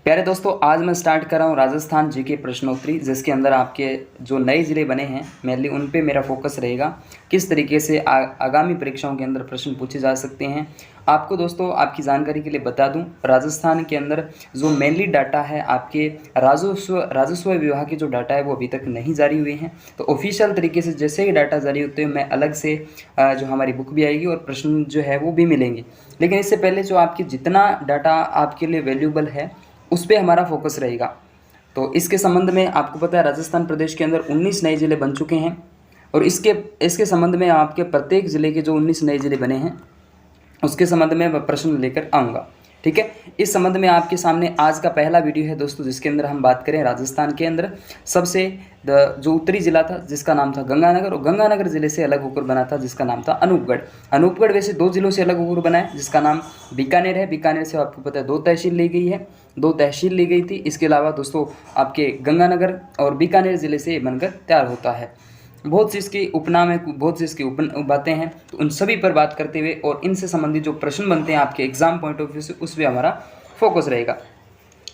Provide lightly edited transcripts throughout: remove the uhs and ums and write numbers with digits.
प्यारे दोस्तों, आज मैं स्टार्ट कर रहा हूँ राजस्थान जीके प्रश्नोत्तरी, जिसके अंदर आपके जो नए ज़िले बने हैं मेनली उन पे मेरा फोकस रहेगा। किस तरीके से आगामी परीक्षाओं के अंदर प्रश्न पूछे जा सकते हैं। आपको दोस्तों आपकी जानकारी के लिए बता दूं, राजस्थान के अंदर जो मेनली डाटा है आपके राजस्व विभाग के जो डाटा है वो अभी तक नहीं जारी हुए हैं। तो ऑफिशियल तरीके से जैसे ही डाटा जारी होते हैं मैं अलग से जो हमारी बुक भी आएगी और प्रश्न जो है वो भी मिलेंगे। लेकिन इससे पहले जो आपकी जितना डाटा आपके लिए वैल्यूबल है उस पर हमारा फोकस रहेगा। तो इसके संबंध में आपको पता है राजस्थान प्रदेश के अंदर 19 नए ज़िले बन चुके हैं और इसके संबंध में आपके प्रत्येक ज़िले के जो 19 नए ज़िले बने हैं उसके संबंध में मैं प्रश्न लेकर आऊँगा। ठीक है, इस संबंध में आपके सामने आज का पहला वीडियो है दोस्तों, जिसके अंदर हम बात करें राजस्थान के अंदर सबसे जो उत्तरी जिला था जिसका नाम था गंगानगर, और गंगानगर जिले से अलग होकर बना था जिसका नाम था अनूपगढ़। अनूपगढ़ वैसे दो जिलों से अलग होकर बना है जिसका नाम बीकानेर है। बीकानेर से आपको पता है दो तहसील ली गई थी। इसके अलावा दोस्तों आपके गंगानगर और बीकानेर जिले से बनकर तैयार होता है। बहुत सी इसकी उपनाम है, बहुत सी इसकी बातें हैं, तो उन सभी पर बात करते हुए और इनसे संबंधित जो प्रश्न बनते हैं आपके एग्जाम पॉइंट ऑफ व्यू से उस पर हमारा फोकस रहेगा।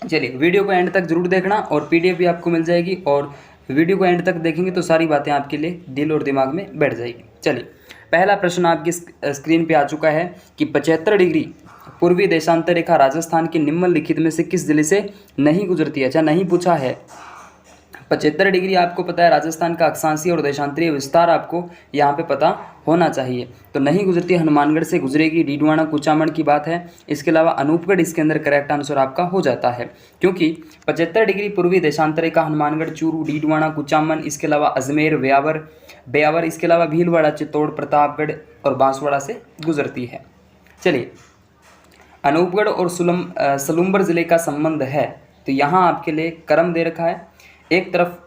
चलिए वीडियो को एंड तक जरूर देखना और पीडीएफ भी आपको मिल जाएगी, और वीडियो को एंड तक देखेंगे तो सारी बातें आपके लिए दिल और दिमाग में बैठ जाएगी। चलिए पहला प्रश्न आपकी स्क्रीन पे आ चुका है कि 75 डिग्री पूर्वी देशांतर रेखा राजस्थान के निम्नलिखित में से किस जिले से नहीं गुजरती है। अच्छा, नहीं पूछा है। 75 डिग्री आपको पता है राजस्थान का अक्षांशीय और देशांतरीय विस्तार आपको यहाँ पे पता होना चाहिए। तो नहीं गुजरती, हनुमानगढ़ से गुजरेगी, डीडवाना कुचामन की बात है। इसके अलावा अनूपगढ़ इसके अंदर करेक्ट आंसर आपका हो जाता है, क्योंकि 75 डिग्री पूर्वी देशांतर रेखा हनुमानगढ़, चूरू, डीडवाना, कुचामन, इसके अलावा अजमेर, ब्यावर, इसके अलावा भीलवाड़ा, चित्तौड़, प्रतापगढ़ और बांसवाड़ा से गुजरती है। चलिए, अनूपगढ़ और सलूम्बर जिले का संबंध है, तो यहाँ आपके लिए क्रम दे रखा है। एक तरफ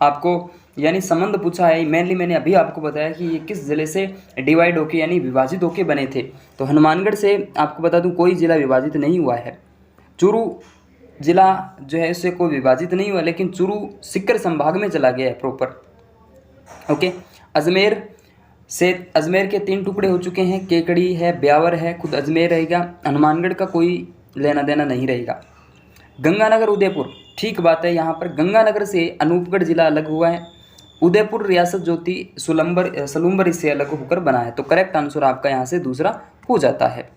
आपको यानी संबंध पूछा है, मेनली मैंने अभी आपको बताया कि ये किस ज़िले से डिवाइड होके यानी विभाजित होके बने थे। तो हनुमानगढ़ से आपको बता दूं कोई ज़िला विभाजित नहीं हुआ है। चूरू ज़िला जो है इससे कोई विभाजित नहीं हुआ, लेकिन चूरू सीकर संभाग में चला गया है प्रॉपर। ओके, अजमेर के 3 टुकड़े हो चुके हैं, केकड़ी है, ब्यावर है, खुद अजमेर रहेगा। हनुमानगढ़ का कोई लेना देना नहीं रहेगा। गंगानगर, उदयपुर, ठीक बात है, यहाँ पर गंगानगर से अनूपगढ़ जिला अलग हुआ है। उदयपुर रियासत जो थी सलूम्बर इससे अलग होकर बना है। तो करेक्ट आंसर आपका यहाँ से दूसरा हो जाता है।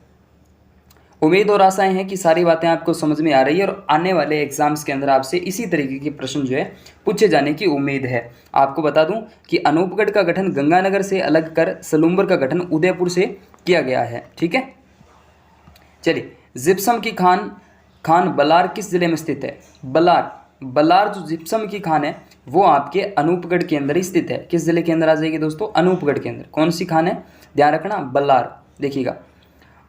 उम्मीद और आशाएं हैं कि सारी बातें आपको समझ में आ रही है और आने वाले एग्जाम्स के अंदर आपसे इसी तरीके के प्रश्न जो है पूछे जाने की उम्मीद है। आपको बता दूं कि अनूपगढ़ का गठन गंगानगर से अलग कर सलूम्बर का गठन उदयपुर से किया गया है। ठीक है, चलिए, जिप्सम की खान बलार किस जिले में स्थित है। बलार जो जिप्सम की खान है वो आपके अनूपगढ़ के अंदर ही स्थित है। किस जिले के अंदर आ जाएगी दोस्तों, अनूपगढ़ के अंदर। कौन सी खान है, ध्यान रखना, बलार। देखिएगा,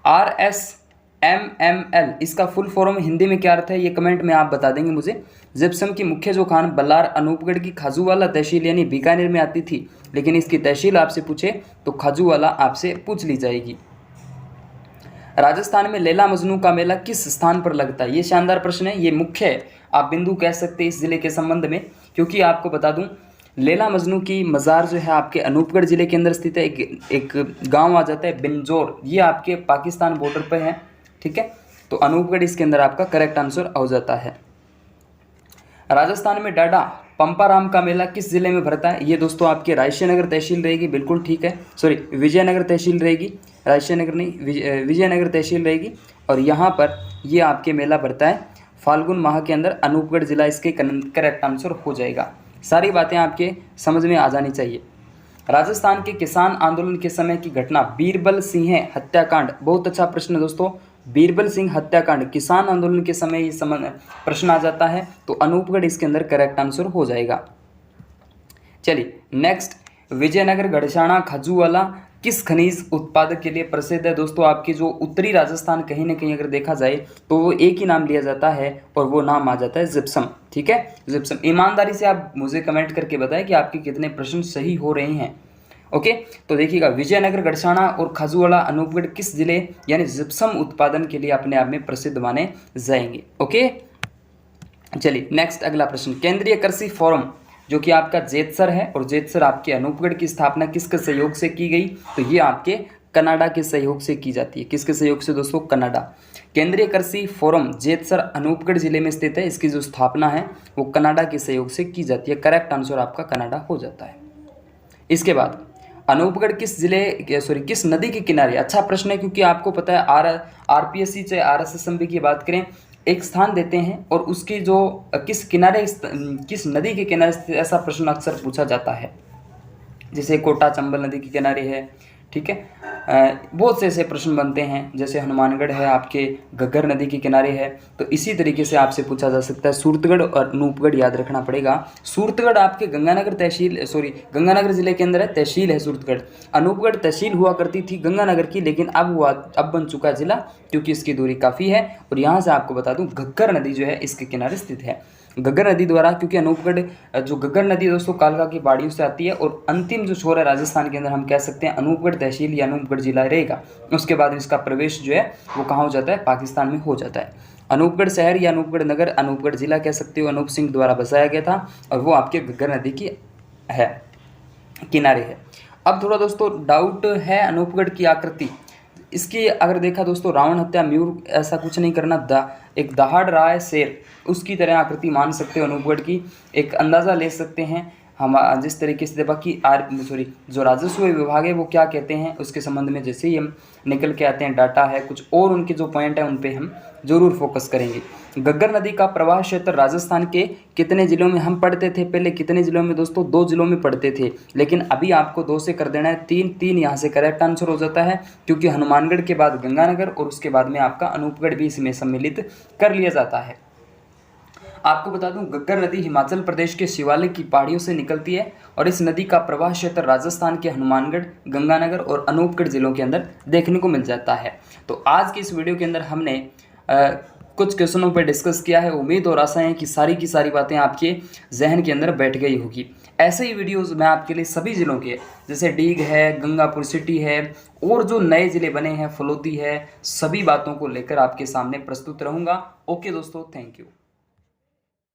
RSMML इसका फुल फॉर्म हिंदी में क्या अर्थ है ये कमेंट में आप बता देंगे मुझे। जिप्सम की मुख्य जो खान बलार अनूपगढ़ की खाजूवाला तहसील यानी बीकानेर में आती थी, लेकिन इसकी तहसील आपसे पूछे तो खाजूवाला आपसे पूछ ली जाएगी। राजस्थान में लैला मजनू का मेला किस स्थान पर लगता है। ये शानदार प्रश्न है, ये मुख्य है, आप बिंदु कह सकते हैं इस जिले के संबंध में, क्योंकि आपको बता दूं लैला मजनू की मज़ार जो है आपके अनूपगढ़ जिले के अंदर स्थित है। एक गांव आ जाता है बिंजोर, ये आपके पाकिस्तान बॉर्डर पर है। ठीक है, तो अनूपगढ़ इसके अंदर आपका करेक्ट आंसर हो जाता है। राजस्थान में डाडा पंपाराम का मेला किस जिले में भरता है। ये दोस्तों आपके रायसेनगर तहसील रहेगी, बिल्कुल ठीक है, सॉरी विजयनगर तहसील रहेगी, रायसेनगर नहीं, विजयनगर तहसील रहेगी। और यहाँ पर ये आपके मेला भरता है फाल्गुन माह के अंदर। अनूपगढ़ जिला इसके करेक्ट आंसर हो जाएगा। सारी बातें आपके समझ में आ जानी चाहिए। राजस्थान के किसान आंदोलन के समय की घटना, बीरबल सिंह हत्याकांड। बहुत अच्छा प्रश्न दोस्तों, बीरबल सिंह हत्याकांड किसान आंदोलन के समय ये प्रश्न आ जाता है, तो अनूपगढ़ इसके अंदर करेक्ट आंसर हो जाएगा। चलिए नेक्स्ट, विजयनगर गढ़शाणा खाजूवाला किस खनिज उत्पादक के लिए प्रसिद्ध है। दोस्तों आपके जो उत्तरी राजस्थान कहीं ना कहीं अगर देखा जाए तो वो एक ही नाम लिया जाता है और वो नाम आ जाता है जिप्सम। ठीक है, जिप्सम। ईमानदारी से आप मुझे कमेंट करके बताएं कि आपके कितने प्रश्न सही हो रहे हैं। ओके, तो देखिएगा, विजयनगर गढ़शाणा और खाजूवाला अनूपगढ़ किस जिले यानी जिप्सम उत्पादन के लिए अपने आप में प्रसिद्ध माने जाएंगे। ओके, चलिए नेक्स्ट अगला प्रश्न, केंद्रीय कृषि फोरम जो कि आपका जेतसर है, और जेतसर आपके अनूपगढ़ की स्थापना किसके सहयोग से की गई, तो ये आपके कनाडा के सहयोग से की जाती है। किसके सहयोग से दोस्तों? कनाडा। केंद्रीय कृषि फोरम जेतसर अनूपगढ़ जिले में स्थित है। इसकी जो स्थापना है वो कनाडा के सहयोग से की जाती है। करेक्ट आंसर आपका कनाडा हो जाता है। इसके बाद अनूपगढ़ किस नदी के किनारे? अच्छा प्रश्न है, क्योंकि आपको पता है आरपीएससी चाहे आरएसएसएमबी की बात करें, एक स्थान देते हैं और उसकी जो किस नदी के किनारे स्थित, ऐसा प्रश्न अक्सर पूछा जाता है। जैसे कोटा चंबल नदी के किनारे है, ठीक है। बहुत से ऐसे प्रश्न बनते हैं, जैसे हनुमानगढ़ है आपके घग्गर नदी के किनारे है। तो इसी तरीके से आपसे पूछा जा सकता है। सूरतगढ़ और अनूपगढ़ याद रखना पड़ेगा। सूरतगढ़ आपके गंगानगर जिले के अंदर है, तहसील है सूरतगढ़। अनूपगढ़ तहसील हुआ करती थी गंगानगर की, लेकिन अब बन चुका है जिला, क्योंकि इसकी दूरी काफ़ी है। और यहाँ से आपको बता दूँ, घग्गर नदी जो है इसके किनारे स्थित है। घग्गर नदी द्वारा, क्योंकि अनूपगढ़ जो घग्गर नदी दोस्तों कालका की पहाड़ियों से आती है, और अंतिम जो छोर है राजस्थान के अंदर, हम कह सकते हैं अनूपगढ़ तहसील या अनूपगढ़ जिला रहेगा। उसके बाद इसका प्रवेश जो है वो कहाँ हो जाता है? पाकिस्तान में हो जाता है। अनूपगढ़ शहर या अनूपगढ़ नगर, अनूपगढ़ जिला कह सकते हो, अनूप सिंह द्वारा बसाया गया था, और वो आपके घग्गर नदी की है किनारे है। अब थोड़ा दोस्तों डाउट है अनूपगढ़ की आकृति। इसकी अगर देखा दोस्तों, रावण हत्या मयूर, ऐसा कुछ नहीं करना, एक दहाड़ रहा है शेर, उसकी तरह आकृति मान सकते हो अनूपगढ़ की। एक अंदाज़ा ले सकते हैं हम जिस तरीके से। बाकी जो राजस्व विभाग है वो क्या कहते हैं उसके संबंध में जैसे ही हम निकल के आते हैं, डाटा है कुछ और, उनके जो पॉइंट है उन पे हम जरूर फोकस करेंगे। घग्गर नदी का प्रवाह क्षेत्र राजस्थान के कितने जिलों में हम पढ़ते थे? पहले कितने जिलों में दोस्तों? 2 जिलों में पढ़ते थे, लेकिन अभी आपको 2 से कर देना है 3 यहाँ से करेक्ट आंसर हो जाता है, क्योंकि हनुमानगढ़ के बाद गंगानगर और उसके बाद में आपका अनूपगढ़ भी इसमें सम्मिलित कर लिया जाता है। आपको बता दूं, घग्गर नदी हिमाचल प्रदेश के शिवालिक की पहाड़ियों से निकलती है, और इस नदी का प्रवाह क्षेत्र राजस्थान के हनुमानगढ़, गंगानगर और अनूपगढ़ जिलों के अंदर देखने को मिल जाता है। तो आज की इस वीडियो के अंदर हमने कुछ क्वेश्चनों पर डिस्कस किया है। उम्मीद और आशा है कि सारी की सारी बातें आपके जहन के अंदर बैठ गई होगी। ऐसे ही वीडियोस मैं आपके लिए सभी ज़िलों के, जैसे डीग है, गंगापुर सिटी है, और जो नए ज़िले बने हैं, फलोदी है, सभी बातों को लेकर आपके सामने प्रस्तुत रहूँगा। ओके दोस्तों, थैंक यू।